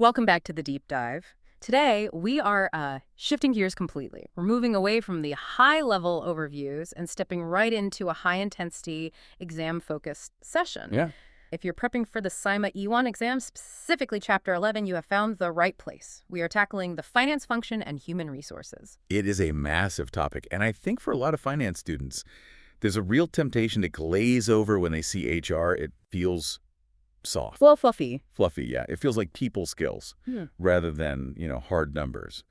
Welcome back to the deep dive. Today, we are shifting gears completely. We're moving away from the high-level overviews and stepping right into a high-intensity, exam-focused session. Yeah. If you're prepping for the CIMA E1 exam, specifically Chapter 11, you have found the right place. We are tackling the finance function and human resources. It is a massive topic, and I think for a lot of finance students, there's a real temptation to glaze over when they see HR. It feels soft. Well, fluffy. Fluffy, yeah. It feels like people skills rather than, hard numbers.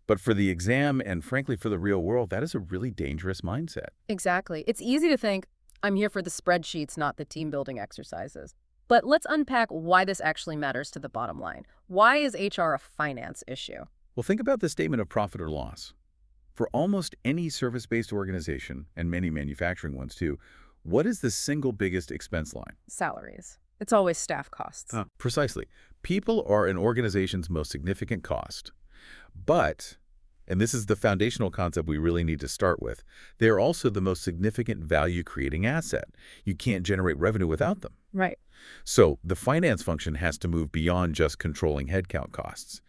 But for the exam and frankly for the real world, that is a really dangerous mindset. Exactly. It's easy to think, I'm here for the spreadsheets, not the team-building exercises. But let's unpack why this actually matters to the bottom line. Why is HR a finance issue? Well, think about the statement of profit or loss. For almost any service-based organization, and many manufacturing ones too, what is the single biggest expense line? Salaries. It's always staff costs. Precisely. People are an organization's most significant cost. But, and this is the foundational concept we really need to start with, they're also the most significant value-creating asset. You can't generate revenue without them. Right. So the finance function has to move beyond just controlling headcount costs.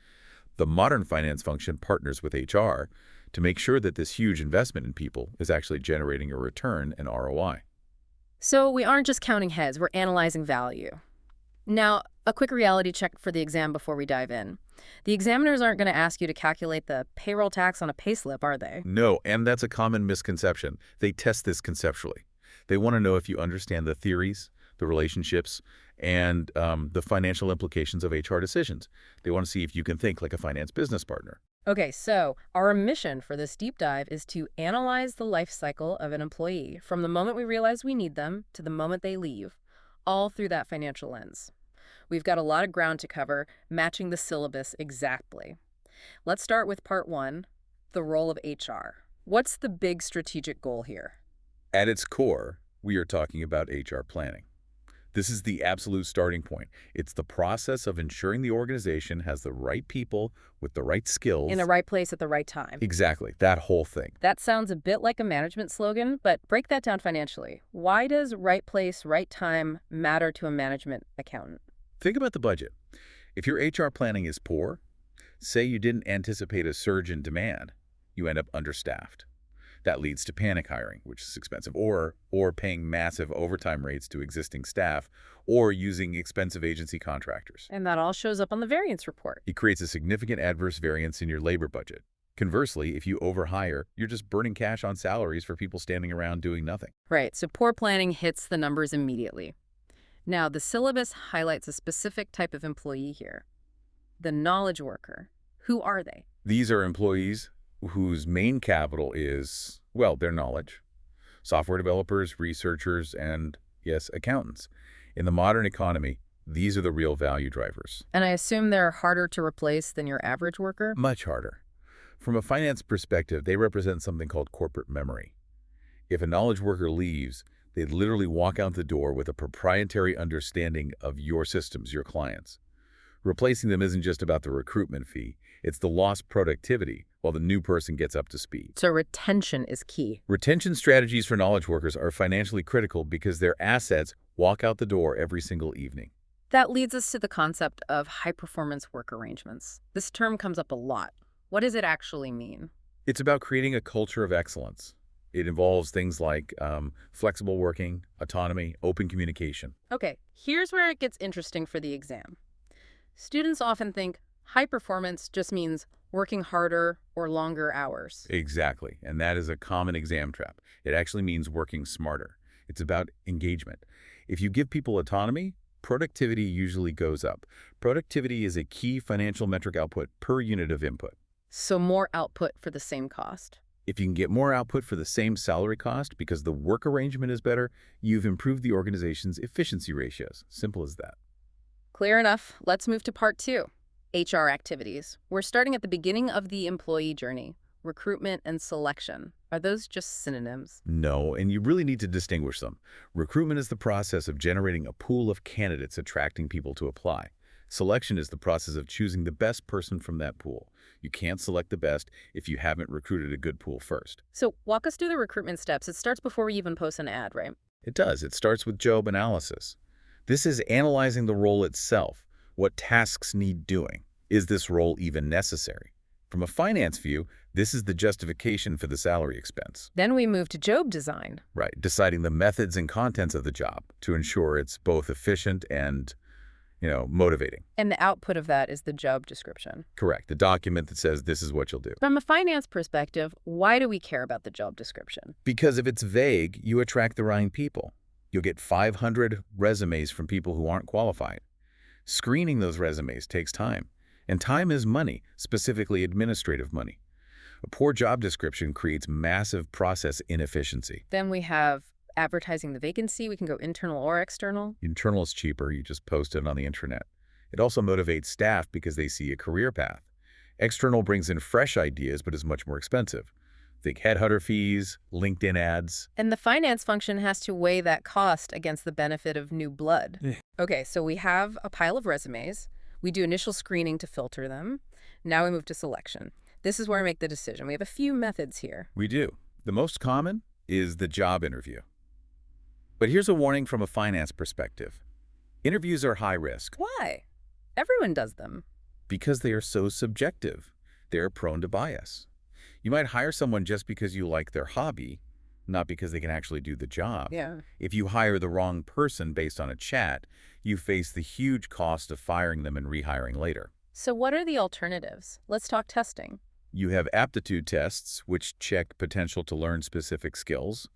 The modern finance function partners with HR to make sure that this huge investment in people is actually generating a return and ROI. So we aren't just counting heads, we're analyzing value. Now, a quick reality check for the exam before we dive in. The examiners aren't going to ask you to calculate the payroll tax on a payslip, are they? No, and that's a common misconception. They test this conceptually. They want to know if you understand the theories, the relationships, and the financial implications of HR decisions. They want to see if you can think like a finance business partner. Okay, so our mission for this deep dive is to analyze the life cycle of an employee from the moment we realize we need them to the moment they leave, all through that financial lens. We've got a lot of ground to cover, matching the syllabus exactly. Let's start with part one, the role of HR. What's the big strategic goal here? At its core, we are talking about HR planning. This is the absolute starting point. It's the process of ensuring the organization has the right people with the right skills. In the right place at the right time. Exactly, that whole thing. That sounds a bit like a management slogan, but break that down financially. Why does right place, right time matter to a management accountant? Think about the budget. If your HR planning is poor, say you didn't anticipate a surge in demand, you end up understaffed. That leads to panic hiring, which is expensive, or paying massive overtime rates to existing staff, or using expensive agency contractors. And that all shows up on the variance report. It creates a significant adverse variance in your labor budget. Conversely, if you overhire, you're just burning cash on salaries for people standing around doing nothing. Right, so poor planning hits the numbers immediately. Now, the syllabus highlights a specific type of employee here. The knowledge worker. Who are they? These are employees whose main capital is, well, their knowledge. Software developers, researchers, and, yes, accountants. In the modern economy, these are the real value drivers. And I assume they're harder to replace than your average worker? Much harder. From a finance perspective, they represent something called corporate memory. If a knowledge worker leaves, they literally walk out the door with a proprietary understanding of your systems, your clients. Replacing them isn't just about the recruitment fee. It's the lost productivity while the new person gets up to speed. So retention is key. Retention strategies for knowledge workers are financially critical because their assets walk out the door every single evening. That leads us to the concept of high-performance work arrangements. This term comes up a lot. What does it actually mean? It's about creating a culture of excellence. It involves things like flexible working, autonomy, open communication. Okay, here's where it gets interesting for the exam. Students often think high performance just means working harder or longer hours. Exactly, and that is a common exam trap. It actually means working smarter. It's about engagement. If you give people autonomy, productivity usually goes up. Productivity is a key financial metric output per unit of input. So more output for the same cost. If you can get more output for the same salary cost because the work arrangement is better, you've improved the organization's efficiency ratios. Simple as that. Clear enough. Let's move to part two, HR activities. We're starting at the beginning of the employee journey, recruitment and selection. Are those just synonyms? No, and you really need to distinguish them. Recruitment is the process of generating a pool of candidates attracting people to apply. Selection is the process of choosing the best person from that pool. You can't select the best if you haven't recruited a good pool first. So walk us through the recruitment steps. It starts before we even post an ad, right? It does. It starts with job analysis. This is analyzing the role itself, what tasks need doing. Is this role even necessary? From a finance view, this is the justification for the salary expense. Then we move to job design. Right, deciding the methods and contents of the job to ensure it's both efficient and, motivating. And the output of that is the job description. Correct, the document that says this is what you'll do. From a finance perspective, why do we care about the job description? Because if it's vague, you attract the wrong people. You'll get 500 resumes from people who aren't qualified. Screening those resumes takes time. And time is money, specifically administrative money. A poor job description creates massive process inefficiency. Then we have advertising the vacancy. We can go internal or external. Internal is cheaper. You just post it on the internet. It also motivates staff because they see a career path. External brings in fresh ideas, but is much more expensive. Think headhunter fees, LinkedIn ads. And the finance function has to weigh that cost against the benefit of new blood. Okay, so we have a pile of resumes. We do initial screening to filter them. Now we move to selection. This is where we make the decision. We have a few methods here. We do. The most common is the job interview. But here's a warning from a finance perspective. Interviews are high risk Why? Everyone does them. because they are so subjective. They're prone to bias. You might hire someone just because you like their hobby, not because they can actually do the job. Yeah. If you hire the wrong person based on a chat, you face the huge cost of firing them and rehiring later. So what are the alternatives? Let's talk testing. You have aptitude tests, which check potential to learn specific skills.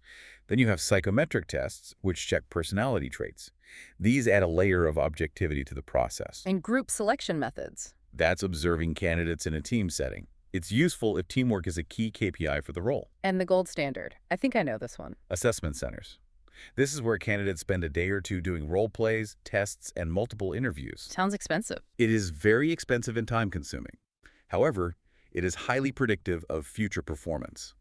Then you have psychometric tests, which check personality traits. These add a layer of objectivity to the process. And group selection methods. That's observing candidates in a team setting. It's useful if teamwork is a key KPI for the role. And the gold standard. I think I know this one. Assessment centers. This is where candidates spend a day or two doing role plays, tests, and multiple interviews. Sounds expensive. It is very expensive and time-consuming. However, it is highly predictive of future performance.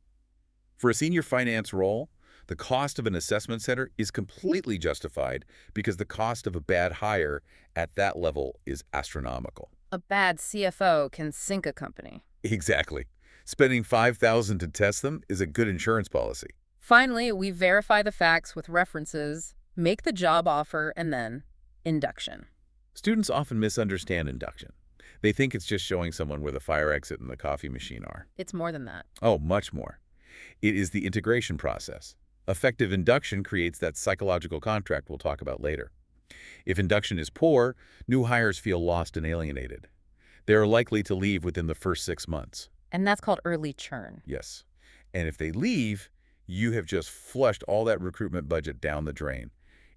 For a senior finance role, the cost of an assessment center is completely justified because the cost of a bad hire at that level is astronomical. A bad CFO can sink a company. Exactly. Spending $5,000 to test them is a good insurance policy. Finally, we verify the facts with references, make the job offer, and then induction. Students often misunderstand induction. They think it's just showing someone where the fire exit and the coffee machine are. It's more than that. Oh, much more. It is the integration process. Effective induction creates that psychological contract we'll talk about later. If induction is poor, new hires feel lost and alienated. They are likely to leave within the first 6 months. And that's called early churn. Yes. And if they leave, you have just flushed all that recruitment budget down the drain.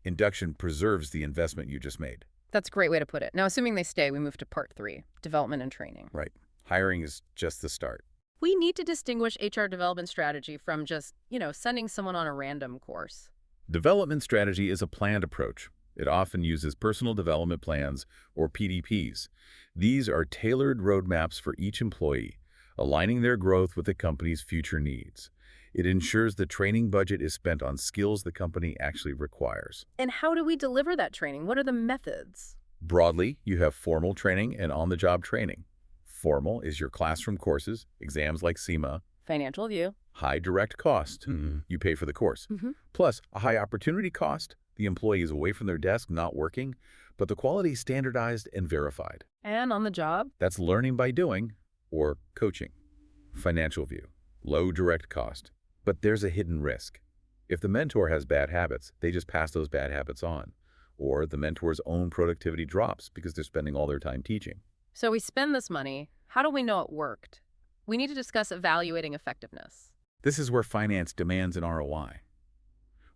Induction preserves the investment you just made. That's a great way to put it. Now, assuming they stay, we move to part 3, development and training. Right. Hiring is just the start. We need to distinguish HR development strategy from just, sending someone on a random course. Development strategy is a planned approach. It often uses personal development plans, or PDPs. These are tailored roadmaps for each employee, aligning their growth with the company's future needs. It ensures the training budget is spent on skills the company actually requires. And how do we deliver that training? What are the methods? Broadly, you have formal training and on-the-job training. Formal is your classroom courses, exams like CIMA, Financial view. high direct cost. You pay for the course. Plus, a high opportunity cost. The employee is away from their desk, not working, but the quality is standardized and verified. And on the job? That's learning by doing, or coaching. Financial view, low direct cost. But there's a hidden risk. If the mentor has bad habits, they just pass those bad habits on. Or the mentor's own productivity drops because they're spending all their time teaching. So we spend this money. How do we know it worked? We need to discuss evaluating effectiveness. This is where finance demands an ROI.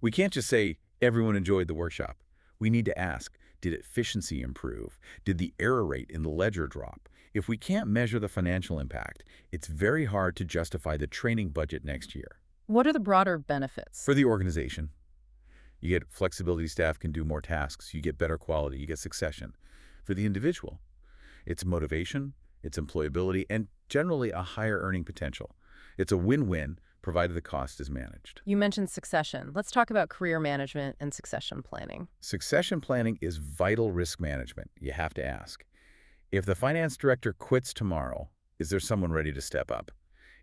We can't just say, everyone enjoyed the workshop. We need to ask, did efficiency improve? Did the error rate in the ledger drop? If we can't measure the financial impact, it's very hard to justify the training budget next year. What are the broader benefits? For the organization, you get flexibility, staff can do more tasks, you get better quality, you get succession. For the individual, it's motivation, it's employability, and generally a higher earning potential. It's a win-win, provided the cost is managed. You mentioned succession. Let's talk about career management and succession planning. Succession planning is vital risk management. You have to ask, if the finance director quits tomorrow, is there someone ready to step up?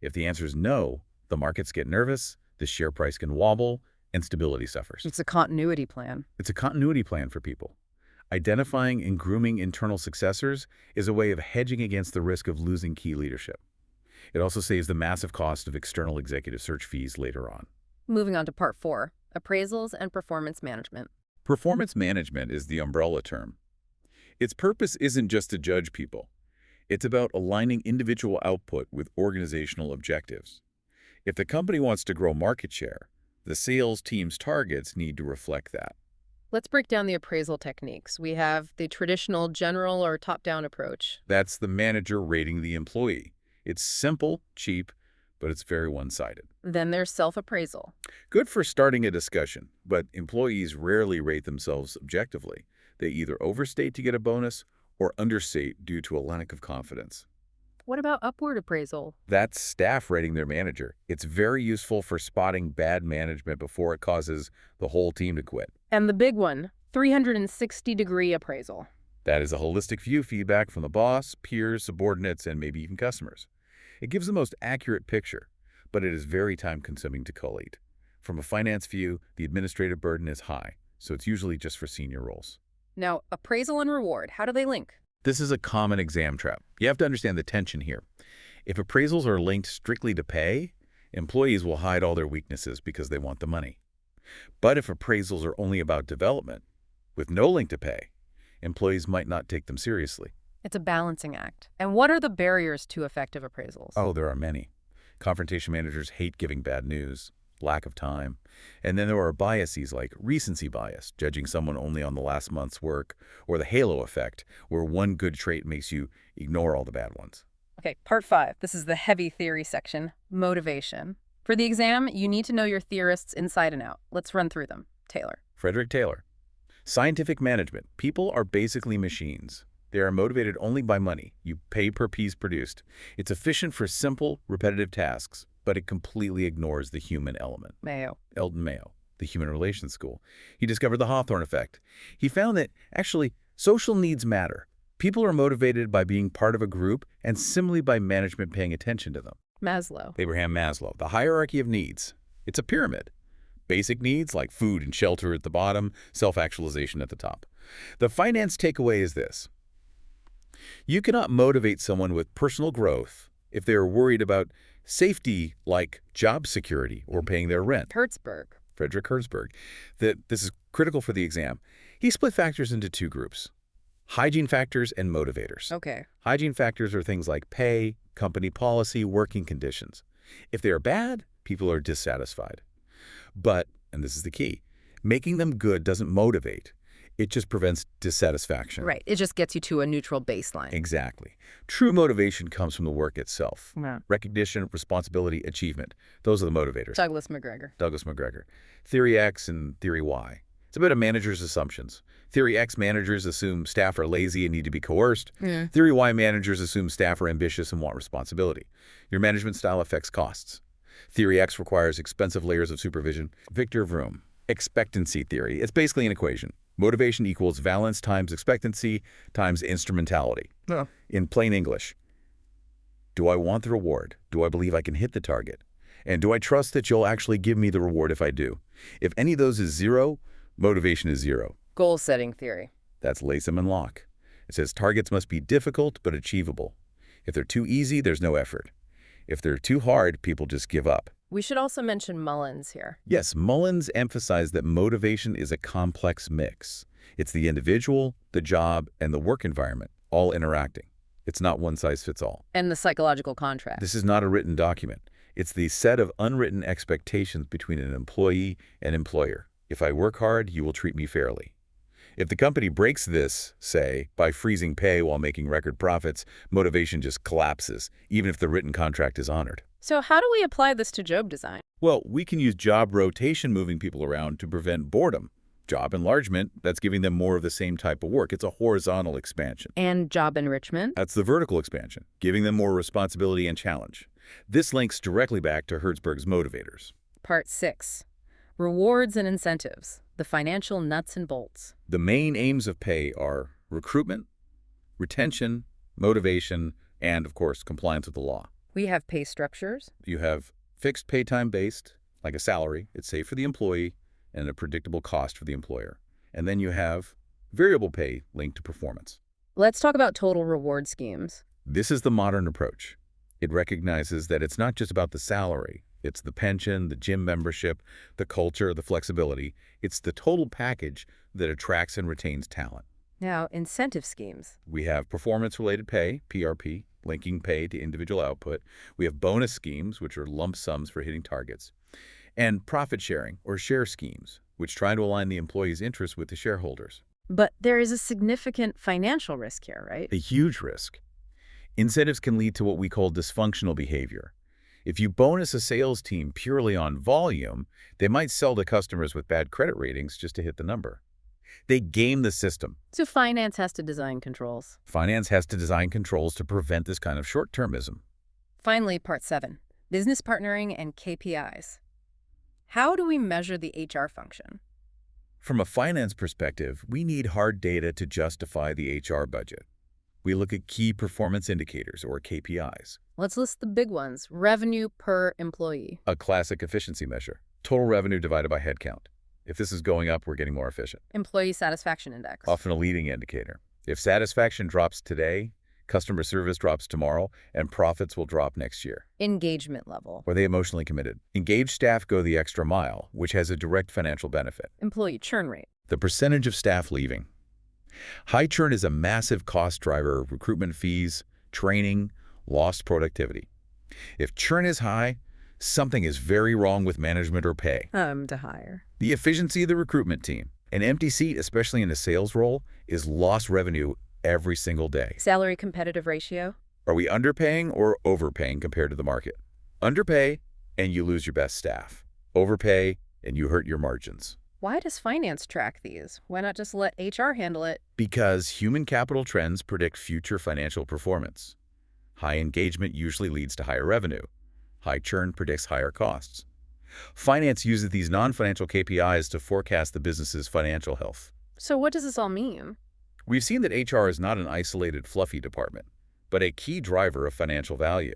If the answer is no, the markets get nervous, the share price can wobble, and stability suffers. It's a continuity plan. It's a continuity plan for people. Identifying and grooming internal successors is a way of hedging against the risk of losing key leadership. It also saves the massive cost of external executive search fees later on. Moving on to part 4, appraisals and performance management. Performance management is the umbrella term. Its purpose isn't just to judge people. It's about aligning individual output with organizational objectives. If the company wants to grow market share, the sales team's targets need to reflect that. Let's break down the appraisal techniques. We have the traditional general or top-down approach. That's the manager rating the employee. It's simple, cheap, but it's very one-sided. Then there's self-appraisal. Good for starting a discussion, but employees rarely rate themselves objectively. They either overstate to get a bonus or understate due to a lack of confidence. What about upward appraisal? That's staff rating their manager. It's very useful for spotting bad management before it causes the whole team to quit. And the big one, 360-degree appraisal. That is a holistic view feedback from the boss, peers, subordinates, and maybe even customers. It gives the most accurate picture, but it is very time-consuming to collate. From a finance view, the administrative burden is high, so it's usually just for senior roles. Now, appraisal and reward, how do they link? This is a common exam trap. You have to understand the tension here. If appraisals are linked strictly to pay, employees will hide all their weaknesses because they want the money. But if appraisals are only about development, with no link to pay, employees might not take them seriously. It's a balancing act. And what are the barriers to effective appraisals? Oh, there are many. Confrontation managers hate giving bad news, lack of time. And then there are biases like recency bias, judging someone only on the last month's work, or the halo effect, where one good trait makes you ignore all the bad ones. Okay, part 5. This is the heavy theory section, motivation. For the exam, you need to know your theorists inside and out. Let's run through them. Taylor. Frederick Taylor. Scientific management. People are basically machines. They are motivated only by money. You pay per piece produced. It's efficient for simple, repetitive tasks, but it completely ignores the human element. Mayo. Eldon Mayo, the Human Relations School. He discovered the Hawthorne effect. He found that, actually, social needs matter. People are motivated by being part of a group and simply by management paying attention to them. Maslow. Abraham Maslow, the hierarchy of needs. It's a pyramid. Basic needs like food and shelter at the bottom, self-actualization at the top. The finance takeaway is this. You cannot motivate someone with personal growth if they are worried about safety like job security or paying their rent. Hertzberg. Frederick Hertzberg. This is critical for the exam. He split factors into 2 groups, hygiene factors and motivators. Okay. Hygiene factors are things like pay, company policy, working conditions. If they are bad, people are dissatisfied. But, and this is the key, making them good doesn't motivate. It just prevents dissatisfaction. Right. It just gets you to a neutral baseline. Exactly. True motivation comes from the work itself. Yeah. Recognition, responsibility, achievement. Those are the motivators. Douglas McGregor. Douglas McGregor. Theory X and Theory Y. It's about a manager's assumptions. Theory X managers assume staff are lazy and need to be coerced. Yeah. Theory Y managers assume staff are ambitious and want responsibility. Your management style affects costs. Theory X requires expensive layers of supervision. Victor Vroom. Expectancy theory. It's basically an equation. Motivation equals valence times expectancy times instrumentality. Yeah. In plain English, do I want the reward? Do I believe I can hit the target? And do I trust that you'll actually give me the reward if I do? If any of those is 0, motivation is 0. Goal-setting theory. That's Latham and Locke. It says targets must be difficult but achievable. If they're too easy, there's no effort. If they're too hard, people just give up. We should also mention Mullins here. Yes, Mullins emphasized that motivation is a complex mix. It's the individual, the job, and the work environment, all interacting. It's not one size fits all. And the psychological contract. This is not a written document. It's the set of unwritten expectations between an employee and employer. If I work hard, you will treat me fairly. If the company breaks this, say, by freezing pay while making record profits, motivation just collapses, even if the written contract is honored. So how do we apply this to job design? Well, we can use job rotation, moving people around, to prevent boredom. Job enlargement, that's giving them more of the same type of work. It's a horizontal expansion. And job enrichment? That's the vertical expansion, giving them more responsibility and challenge. This links directly back to Hertzberg's motivators. Part 6. Rewards and incentives. The financial nuts and bolts. The main aims of pay are recruitment, retention, motivation, and, of course, compliance with the law. We have pay structures. You have fixed pay time based, like a salary. It's safe for the employee and a predictable cost for the employer. And then you have variable pay linked to performance. Let's talk about total reward schemes. This is the modern approach. It recognizes that it's not just about the salary. It's the pension, the gym membership, the culture, the flexibility. It's the total package that attracts and retains talent. Now, incentive schemes. We have performance-related pay, PRP, linking pay to individual output. We have bonus schemes, which are lump sums for hitting targets. And profit sharing, or share schemes, which try to align the employee's interests with the shareholders. But there is a significant financial risk here, right? A huge risk. Incentives can lead to what we call dysfunctional behavior. If you bonus a sales team purely on volume, they might sell to customers with bad credit ratings just to hit the number. They game the system. So finance has to design controls. Finance has to design controls to prevent this kind of short-termism. Finally, part 7, business partnering and KPIs. How do we measure the HR function? From a finance perspective, we need hard data to justify the HR budget. We look at key performance indicators, or KPIs. Let's list the big ones. Revenue per employee. A classic efficiency measure. Total revenue divided by headcount. If this is going up, we're getting more efficient. Employee satisfaction index. Often a leading indicator. If satisfaction drops today, customer service drops tomorrow, and profits will drop next year. Engagement level. Are they emotionally committed? Engaged staff go the extra mile, which has a direct financial benefit. Employee churn rate. The percentage of staff leaving. High churn is a massive cost driver of recruitment fees, training, lost productivity. If churn is high, something is very wrong with management or pay. To hire. The efficiency of the recruitment team. An empty seat, especially in a sales role, is lost revenue every single day. Salary competitive ratio. Are we underpaying or overpaying compared to the market? Underpay, and you lose your best staff. Overpay, and you hurt your margins. Why does finance track these? Why not just let HR handle it? Because human capital trends predict future financial performance. High engagement usually leads to higher revenue. High churn predicts higher costs. Finance uses these non-financial KPIs to forecast the business's financial health. So what does this all mean? We've seen that HR is not an isolated, fluffy department, but a key driver of financial value.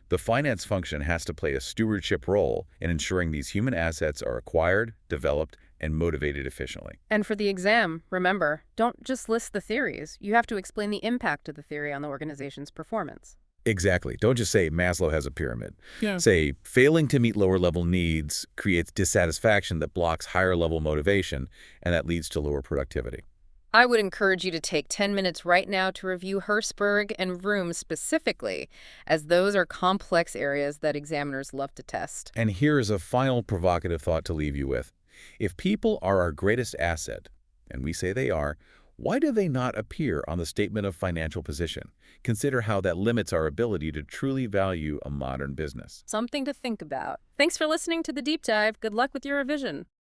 The finance function has to play a stewardship role in ensuring these human assets are acquired, developed, and motivated efficiently. And for the exam, remember, don't just list the theories. You have to explain the impact of the theory on the organization's performance. Exactly. Don't just say Maslow has a pyramid. Yeah. Say, failing to meet lower-level needs creates dissatisfaction that blocks higher-level motivation, and that leads to lower productivity. I would encourage you to take 10 minutes right now to review Hertzberg and Vroom specifically, as those are complex areas that examiners love to test. And here is a final provocative thought to leave you with. If people are our greatest asset, and we say they are, why do they not appear on the statement of financial position? Consider how that limits our ability to truly value a modern business. Something to think about. Thanks for listening to The Deep Dive. Good luck with your revision.